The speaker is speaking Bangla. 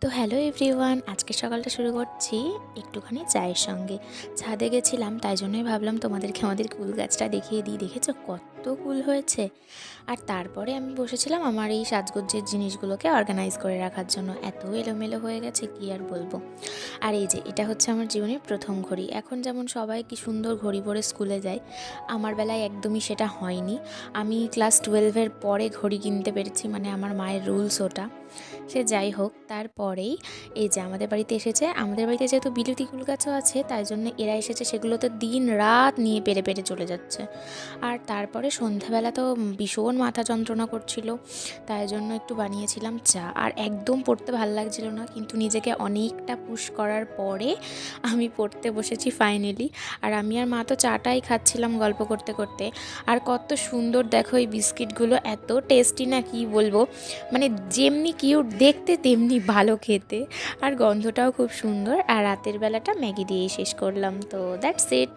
তো হ্যালো এভরিওয়ান, আজকে সকালটা শুরু করছি একটুখানি চায়ের সঙ্গে। ছাদে গেছিলাম, তাই জন্যই ভাবলাম তোমাদেরকে আমাদের কুল গাছটা দেখিয়ে দিই। দেখেছো কত কুল হয়েছে। আর তারপরে আমি বসেছিলাম আমার এই সাজগোজের জিনিসগুলোকে অর্গানাইজ করে রাখার জন্য। এত এলোমেলো হয়ে গেছে কি আর বলবো। আর এই যে এটা হচ্ছে আমার জীবনের প্রথম ঘড়ি। এখন যেমন সবাই কি সুন্দর ঘড়ি পরে স্কুলে যায়, আমার বেলায় একদমই সেটা হয়নি। আমি ক্লাস 12-এর পরে ঘড়ি কিনতে পেরেছি, মানে আমার মায়ের রুলস ওটা। সে যাই হোক, তারপরেই এই যে আমাদের বাড়িতে এসেছে। আমাদের বাড়িতে যেহেতু বিলুতি কুল গাছও আছে, তাই জন্য এরা এসেছে, সেগুলোতে দিন রাত নিয়ে পেরে পেরে চলে যাচ্ছে। আর তারপরে সন্ধ্যাবেলা তো ভীষণ মাথা যন্ত্রণা করছিল, তাই জন্য একটু বানিয়েছিলাম চা। আর একদম পড়তে ভালো লাগছিল না, কিন্তু নিজেকে অনেকটা পুশ করার পরে আমি পড়তে বসেছি ফাইনালি। আর আমি আর মা তো চাটাই খাচ্ছিলাম গল্প করতে করতে। আর কত সুন্দর দেখো এই বিস্কিটগুলো, এত টেস্টি না কি বলবো। মানে যেমনি কিউট দেখতে তেমনি ভালো খেতে, আর গন্ধটাও খুব সুন্দর। আর রাতের বেলাটা ম্যাগি দিয়েই শেষ করলাম। তো দ্যাটস ইট।